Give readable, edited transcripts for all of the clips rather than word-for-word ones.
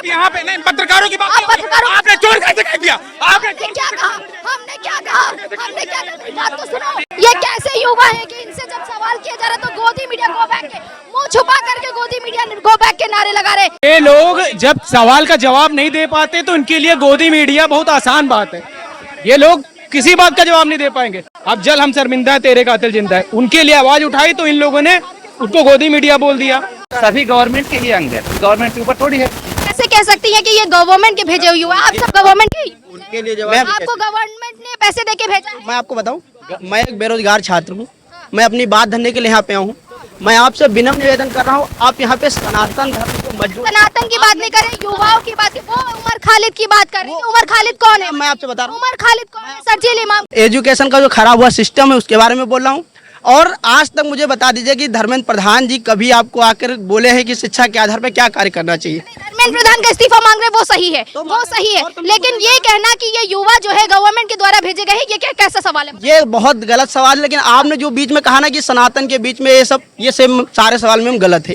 आप यहाँ पे नहीं पत्रकारों की बात, आपने चोर कैसे कह दिया? आपने क्या कहा? हमने क्या कहा? हमने क्या कहा? बात तो सुनो। ये कैसे युवा है कि इनसे जब सवाल किया जा रहा है तो गोदी मीडिया गो बैक के मुंह छुपा करके गोदी मीडिया गो बैक के नारे लगा रहे। ये लोग जब सवाल का जवाब नहीं दे पाते तो इनके लिए गोदी मीडिया बहुत आसान बात है। ये लोग किसी बात का जवाब नहीं दे पाएंगे। अब जल हम शर्मिंदा है तेरे कातिल जिंदा है, उनके लिए आवाज उठाई तो इन लोगों ने उसको गोदी मीडिया बोल दिया। सभी गवर्नमेंट के ही अंग है, गवर्नमेंट के ऊपर थोड़ी है। कैसे कह सकती है कि ये गवर्नमेंट के भेजे हुए युवा? आप सब गवर्नमेंट के, उनके लिए जवाब आपको गवर्नमेंट ने पैसे दे के भेजा है? मैं आपको बताऊं, मैं एक बेरोजगार छात्र हूं, मैं अपनी बात धरने के लिए यहाँ पे आया हूँ। मैं आपसे विनम्र निवेदन कर रहा हूँ, आप यहाँ पे सनातन धर्म को मजबूत, सनातन की बात नहीं करें, युवाओं की बात, वो उमर खालिद की बात कर रही है। उमर खालिद कौन है? मैं आपसे बता रहा हूँ, उमर खालिद कौन है? सरजील इमाम। एजुकेशन का जो खराब हुआ सिस्टम है उसके बारे में बोल रहा हूँ। और आज तक मुझे बता दीजिए कि धर्मेंद्र प्रधान जी कभी आपको आकर बोले हैं कि शिक्षा के आधार पर क्या कार्य करना चाहिए? धर्मेंद्र प्रधान का इस्तीफा मांग रहे, वो सही है, वो सही है, लेकिन ये कहना कि ये युवा जो है गवर्नमेंट के द्वारा भेजे गए हैं, ये क्या कैसा सवाल है? ये बहुत गलत सवाल है। लेकिन आपने जो बीच में कहा ना कि सनातन के बीच में ये सब सारे सवाल में गलत है।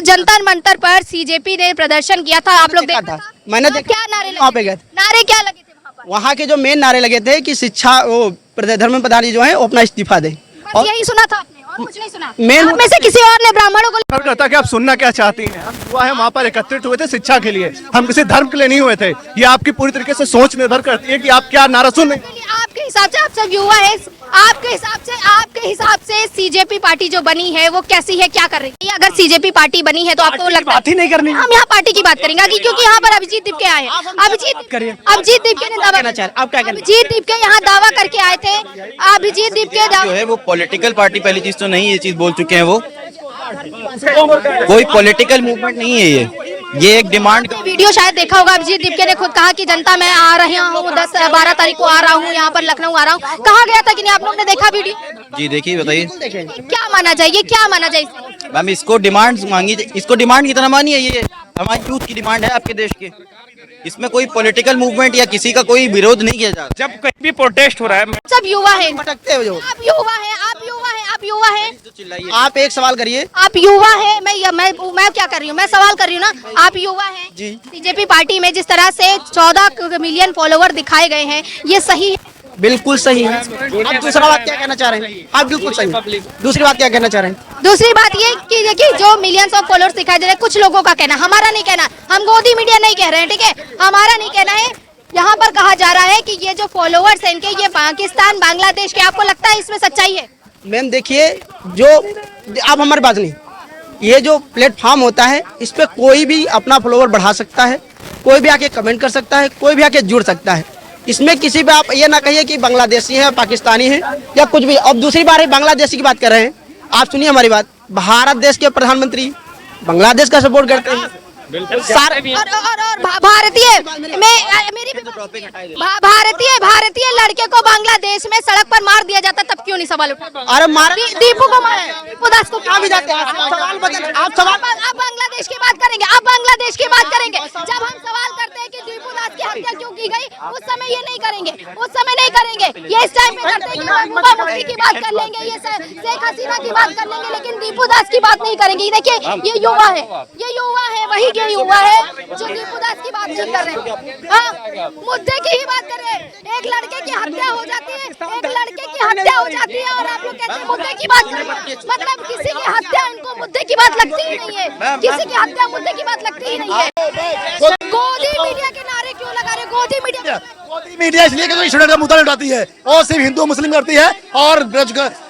जंतर मंतर पर सीजेपी ने प्रदर्शन किया था, आप लोग देखा था? मैंने देखा। क्या नारे वहाँ पे गए थे। नारे क्या लगे थे वहाँ के जो मेन नारे लगे थे कि शिक्षा वो धर्मेंद्र प्रधान जी जो है वो अपना इस्तीफा दे। और यही सुना था आपने और कुछ नहीं सुना? मेन आप में से किसी और ने ब्राह्मणों को निर्भर करता है कि आप सुनना क्या चाहती हैं। हम युवा है, वहाँ पर एकत्रित हुए थे शिक्षा के लिए, हम किसी धर्म के लिए नहीं हुए थे। ये आपकी पूरी तरीके से सोच निर्भर करती है कि आप क्या नारा सुन रहे हैं। आपके हिसाब से, आप सब युवा है, आपके हिसाब से सीजेपी पार्टी जो बनी है वो कैसी है, क्या कर रही है? अगर सीजेपी पार्टी बनी है तो आपको लगता है बात ही नहीं करनी। हम यहाँ पार्टी की बात करेंगे क्योंकि यहाँ पर अभिजीत दीपके आए हैं। अभिजीत दीपके ने दावा, आप क्या कहना? अभिजीत दीपके यहाँ दावा करके आए थे। अभिजीत दीपके जो है वो पॉलिटिकल पार्टी, पहली चीज तो नहीं, ये चीज बोल चुके हैं वो, कोई पॉलिटिकल मूवमेंट नहीं है ये एक डिमांड। वीडियो शायद देखा होगा, अभिजीत दीपके ने खुद कहा कि जनता मैं आ रहा हूँ 10-12 तारीख को आ रहा हूँ, यहाँ पर लखनऊ आ रहा हूँ। कहा गया था कि नहीं? आप लोग ने देखा वीडियो? जी देखिए, बताइए क्या माना चाहिए, क्या माना चाहिए? मैम इसको डिमांड मांगी, इसको डिमांड की तरह मानिए, ये हमारी यूथ की डिमांड है आपके देश के। इसमें कोई पॉलिटिकल मूवमेंट या किसी का कोई विरोध नहीं किया जा रहा। जब कहीं भी प्रोटेस्ट हो रहा है, सब युवा है, भटकते हो जो आप युवा है, आप युवा है, आप युवा है, आप एक सवाल करिए। आप युवा है, मैं क्या कर रही हूँ, मैं सवाल कर रही हूँ ना। आप युवा हैं, बीजेपी पार्टी में जिस तरह से 14 मिलियन फॉलोवर दिखाए गए हैं, ये सही है? बिल्कुल सही है। आप दूसरा बात क्या कहना चाह रहे हैं? आप बिल्कुल सही। दूसरी बात क्या कहना चाह रहे हैं? दूसरी बात ये कि देखिए जो मिलियंस ऑफ फॉलोअर्स दिखाई दे रहे हैं, कुछ लोगों का कहना, हमारा नहीं कहना, हम गोदी मीडिया नहीं कह रहे हैं, ठीक है, हमारा नहीं कहना है। यहाँ पर कहा जा रहा है कि ये जो फॉलोअर्स हैं इनके, ये पाकिस्तान बांग्लादेश के, आपको लगता है इसमें सच्चाई है? मैम देखिए, जो आप हमारी बात नहीं, ये जो प्लेटफॉर्म होता है इस पे कोई भी अपना फॉलोवर बढ़ा सकता है, कोई भी आके कमेंट कर सकता है, कोई भी आके जुड़ सकता है। इसमें किसी पे आप ये ना कहिए कि बांग्लादेशी है, पाकिस्तानी है या कुछ भी। अब दूसरी बार बांग्लादेशी की बात कर रहे हैं, आप सुनिए हमारी बात। भारत देश के प्रधानमंत्री बांग्लादेश का सपोर्ट करते हैं। भारतीय लड़के को बांग्लादेश में सड़क पर मार दिया जाता, तब क्यों नहीं सवाल उठा? अरे दीपू को दीपू दास को क्या भी जाते हैं? सवाल बदल, आप सवाल अब बांग्लादेश की बात करेंगे, अब बांग्लादेश की बात करेंगे। जब हम सवाल करते हैं कि दीपू दास की हत्या क्यों की गई, उस समय ये नहीं करेंगे, उस समय नहीं करेंगे। ये इस टाइम पे करते हैं कि महबूबा मुफ्ती की बात कर लेंगे, ये शेख हसीना की बात कर लेंगे, लेकिन दीपू दास की बात नहीं करेंगे। देखिए ये युवा है, ये युवा है, वही के युवा है जो दीपू दास की बात नहीं कर रहे। हाँ, मुद्दे की ही बात कर रहे हैं। एक लड़के की हत्या हो जाती है, एक लड़के की हत्या हो जाती है और आप लोग कहते हैं मुद्दे की बात कर रहे हैं। मतलब किसी की हत्या इनको मुद्दे की बात लगती ही नहीं है, किसी की हत्या मुद्दे की बात लगती ही नहीं है। गोदी मीडिया के नारे क्यों लगा रहे? गोदी मीडिया इसलिए क्योंकि स्टूडेंट का मुद्दा उठाती है और सिर्फ हिंदू मुस्लिम करती है, और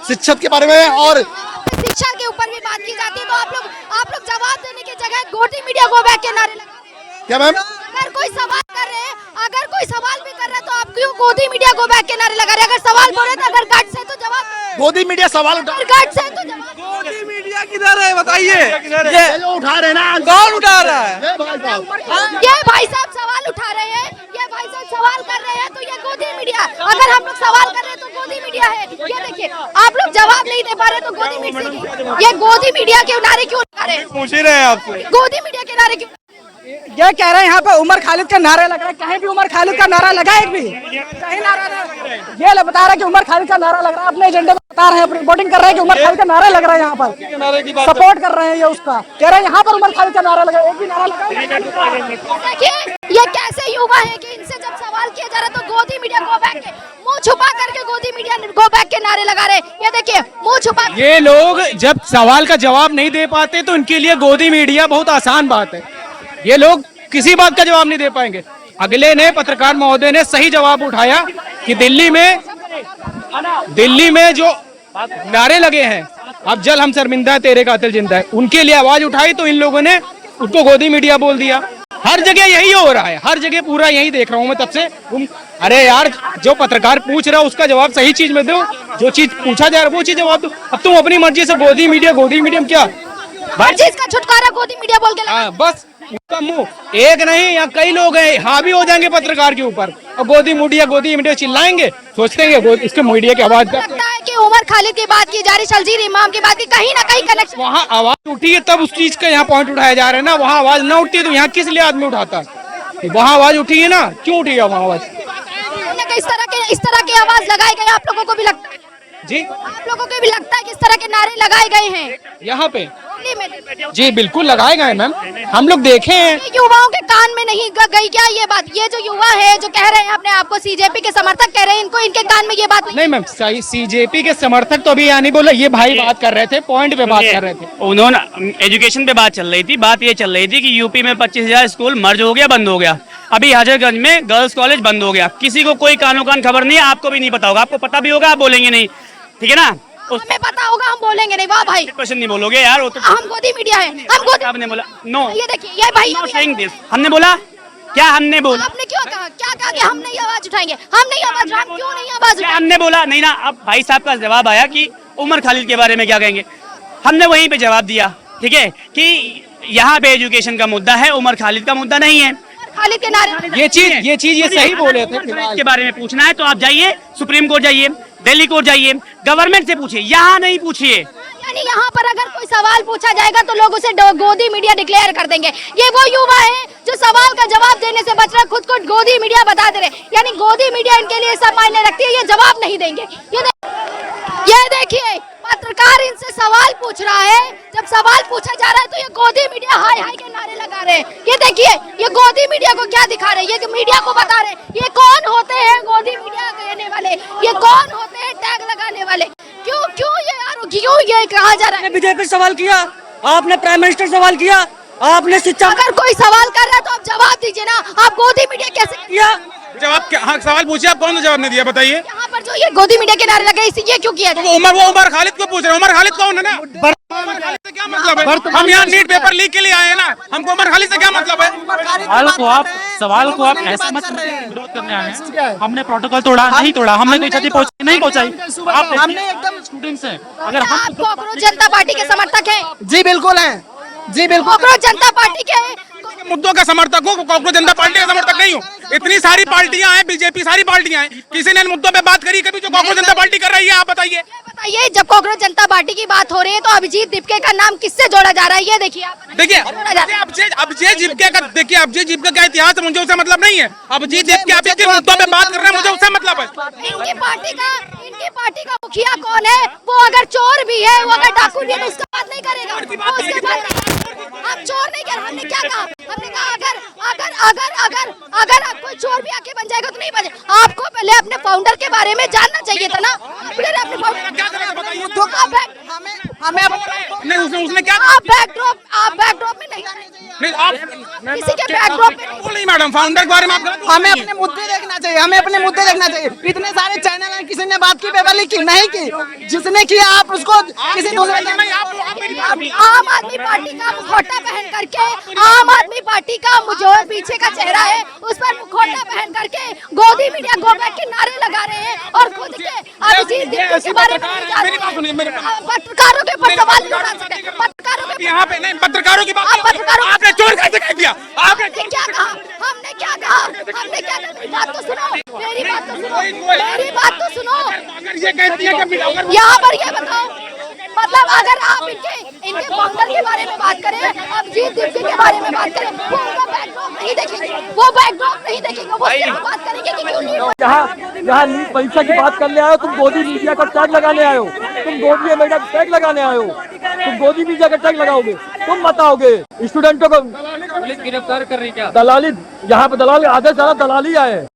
शिक्षा के बारे में और शिक्षा के ऊपर भी बात की जाती है। तो आप लोग जवाब देने की जगह गोदी मीडिया गो बैक के नारे लगा। क्या मैम? अगर कोई सवाल कर रहे हैं, अगर कोई सवाल भी कर रहा है तो आप क्यों गोदी मीडिया गो बैक के नारे लगा रहे हैं? अगर सवाल बोले तो अगर गट से तो जवाब, गोदी मीडिया सवाल उठा, गट से तो जवाब। गोदी मीडिया किधर है बताइए? ये जो उठा रहे हैं ना, कौन उठा रहा है? ये भाई साहब सवाल उठा रहे हैं, ये भाई साहब सवाल कर रहे हैं, तो ये गोदी मीडिया। अगर हम लोग सवाल कर रहे हैं तो गोदी मीडिया है। ये देखिए, आप लोग जवाब नहीं दे पा रहे तो गोदी मीडिया, ये गोदी मीडिया के नारे क्यों लगा रहे हैं? पूछ ही रहे हैं आपसे, गोदी मीडिया के नारे क्यों? ये कह रहे हैं यहाँ पे उमर खालिद का नारा लग रहा है, कहीं भी उमर खालिद का नारा लगा एक भी? कहीं नारा नहीं। ये बता रहा है कि उमर खालिद का नारा लग रहा है, अपने एजेंडे में बता रहे हैं, रिपोर्टिंग कर रहे हैं कि उमर खालिद का नारा लग रहा है यहाँ पर, सपोर्ट कर रहे हैं ये उसका, कह रहे हैं यहाँ पर उमर खालिद का नारा लगा, एक भी नारा लगा। देखिए ये कैसे युवा है कि इनसे जब सवाल किया जा रहा है तो गोदी मीडिया गो बैक के मुंह छुपा करके गोदी मीडिया गो बैक के नारे लगा रहे। ये देखिए मुंह छुपा। ये लोग जब सवाल का जवाब नहीं दे पाते तो इनके लिए गोदी मीडिया बहुत आसान बात है। ये लोग किसी बात का जवाब नहीं दे पाएंगे। अगले ने पत्रकार महोदय ने सही जवाब उठाया कि दिल्ली में जो नारे लगे हैं, अब जल हम शर्मिंदा है तेरे कातिल जिंदा है, उनके लिए आवाज उठाई तो इन लोगों ने उसको गोदी मीडिया बोल दिया। हर जगह यही हो रहा है, हर जगह पूरा यही देख रहा हूं मैं तब से। अरे यार, जो पत्रकार पूछ रहा है उसका जवाब सही चीज में दो, जो चीज पूछा जा रहा है वो चीज जवाब दो। अब तुम अपनी मर्जी से गोदी मीडियम क्या चीज का छुटकारा गोदी मीडिया बोल के बस उसका मुंह एक नहीं, यहाँ कई लोग हैं हावी हो जाएंगे पत्रकार के ऊपर और गोदी मीडिया चिल्लाएंगे, सोचते हैं इसके मीडिया की आवाज। लगता है कि उमर खालिद की बात की जा रही, शलजीर इमाम की बात की, कहीं ना कहीं कनेक्शन। वहाँ आवाज उठी है तब उस चीज का यहाँ पॉइंट उठाया जा रहा है ना। वहाँ आवाज ना उठती तो यहाँ किस लिए आदमी उठाता? वहाँ आवाज उठी है ना, क्यों उठी है वहाँ आवाज? इस तरह की आवाज लगाई गई, आप लोगों को भी लगता है जी? आप लोगों को भी लगता है कि इस तरह के नारे लगाए गए हैं यहाँ पे? में? जी बिल्कुल लगाए गए मैम, हम लोग देखे हैं। युवाओं के कान में नहीं गई क्या ये बात? ये जो युवा है जो कह रहे हैं अपने आप को सीजेपी के समर्थक कह रहे हैं, इनको इनके कान में ये बात नहीं मैम, सही सीजेपी के समर्थक तो अभी यहाँ नहीं बोला, ये भाई बात कर रहे थे, पॉइंट पे बात कर रहे थे। उन्होंने एजुकेशन पे बात चल रही थी, बात ये चल रही थी कि यूपी में 25,000 स्कूल मर्ज हो गया, बंद हो गया। अभी हजरतगंज में गर्ल्स कॉलेज बंद हो गया, किसी को कोई कानो कान खबर नहीं है, आपको भी नहीं पता होगा, आपको पता भी होगा आप बोलेंगे नहीं, ठीक है ना? हमें पता होगा हम बोलेंगे नहीं। वाह भाई, क्वेश्चन नहीं बोलोगे यार, वो तो हम गोदी मीडिया है, हम गोदी। आपने बोला नो, ये देखिए ये भाई हमने बोला क्या? हमने बोला, आपने क्यों कहा? क्या कहा कि हम नहीं आवाज उठाएंगे? हम नहीं आवाज उठाएंगे, क्यों नहीं आवाज उठाएंगे? हमने बोला नहीं ना। अब भाई साहब का जवाब आया कि उमर खालिद के बारे में क्या कहेंगे, हमने वहीं पे जवाब दिया, ठीक है, कि यहाँ पे एजुकेशन का मुद्दा है, उमर खालिद का मुद्दा नहीं है। खालिद के नारे ये चीज ये सही बोले थे। इसके बारे में पूछना है तो आप जाइए सुप्रीम कोर्ट, जाइए दिल्ली कोर्ट, जाइए गवर्नमेंट से पूछिए, यहाँ नहीं पूछिए। यानी यहाँ पर अगर कोई सवाल पूछा जाएगा तो लोग उसे गोदी मीडिया डिक्लेयर कर देंगे। ये वो युवा है जो सवाल का जवाब देने से बच रहा, खुद को गोदी मीडिया बता दे रहे, यानी गोदी मीडिया इनके लिए सब मायने रखती है, ये जवाब नहीं देंगे। ये देखिए पत्रकार इनसे सवाल पूछ रहा है, जब सवाल पूछा जा रहा है तो ये गोदी मीडिया हाय हाय के नारे लगा रहे हैं। ये देखिए ये गोदी मीडिया को क्या दिखा रहे हैं, ये मीडिया को बता रहे हैं ये कौन होते हैं गोदी मीडिया कहने वाले, ये कौन होते हैं टैग लगाने वाले। क्यों ये कहा जा रहा है? बीजेपी सवाल किया, आपने प्राइम मिनिस्टर सवाल किया, आपने शिक्षा। अगर कोई सवाल कर रहा है तो आप जवाब दीजिए ना, आप गोदी मीडिया कैसे किया? जवाब क्या? हाँ सवाल पूछिए, आप कौन सा जवाब नहीं दिया बताइए। यहाँ पर जो ये गोदी मीडिया के नारे लगे ये क्यों किया? तो वो उमर खालिद को पूछ रहे हैं, उमर खालिद कौन है ना? उमर खालिद से क्या मतलब है? हम यहाँ नीट पेपर लीक के लिए आए हैं ना, हमको उमर खालिद से क्या मतलब है? सवाल को आप ऐसे मत विरोध करने आए हैं। हमने प्रोटोकॉल तोड़ा नहीं तोड़ा, हमने कोई क्षति नहीं पहुंचाई। हमने एकदम स्टूडेंट्स हैं, अगर हम आप कांग्रेस जनता पार्टी के समर्थक हैं? जी बिल्कुल हैं, जी बिल्कुल। कांग्रेस जनता पार्टी के मुद्दों का समर्थक हूँ, कांग्रेस जनता पार्टी का समर्थक नहीं हूँ। इतनी सारी पार्टियां हैं, बीजेपी सारी पार्टियां हैं, किसी ने इन मुद्दों पे बात करी कभी जो कांग्रेस जनता पार्टी कर रही है? आप बताइए। जब कांग्रेस जनता पार्टी की बात हो रही है तो अभिजीत दीपके का नाम किससे जोड़ा जा रहा है? ये देखिए देखिए अभिजीत दीपके का, देखिए अभिजीत दीपके का इतिहास है, मुझे उससे मतलब नहीं है। अभिजीत दीपके आप जिन मुद्दों पे बात कर रहे हैं मुझे उससे मतलब है। इनकी पार्टी का मुखिया कौन है? वो अगर चोर भी है, वो अगर डाकू भी है तो उसका बात नहीं करेगा। आप चोर नहीं कर, हमने क्या कहा? हमने कहा अगर कोई चोर भी आके बन जाएगा तो नहीं बने। आपको पहले अपने फाउंडर के बारे में जानना चाहिए था ना। उसने क्या? आप बैकड्रॉप में नहीं, किसी के बैकड्रॉप में नहीं। मैडम फाउंडर के बारे में हमें अपने मुद्दे देखना चाहिए, हमें अपने मुद्दे देखना चाहिए। इतने सारे चैनल हैं, किसी ने बात की पेपर लीक की नहीं की, जिसने किया आप उसको किसी दूसरे। आम आदमी पार्टी का मुखौटा पहन करके, आम आदमी पार्टी का जो पीछे का चेहरा है उस पर मुखौटा पहन करके गोदी मीडिया गो बैक के नारे लगा रहे हैं और खुद के अभिजीत दीपके के बारे में पत्रकारों के ऊपर सवाल नहीं उठा सकते। पत्रकारों के यहाँ पे नहीं, पत्रकारों की बात आपने चोर कैसे कह दिया? आपने क्या कहा? हमने क्या कहा? मेरी बात तो सुनो, मेरी बात तो सुनो। यहाँ पर ये बताओ, मतलब अगर आप इनके फाउंडर के बारे में बात करें, अभिजीत दीपके के बारे में बात करें, वो उनका बैकग्राउंड नहीं देखेंगे, वो बैकड्रॉप नहीं देखेंगे, वो सिर्फ बात करेंगे कि क्यों नीट यहाँ नीट परीक्षा की बात करने आए हो, तुम गोदी मीडिया का टैग लगाने आए हो, तुम गोदी मीडिया का टैग लगाने आए हो, तुम गोदी मीडिया का टैग लगाओगे, तुम बताओगे स्टूडेंटों को गिरफ्तार कर रही क्या? दलाली, यहाँ पे दलाल आधे से ज्यादा दलाली आए।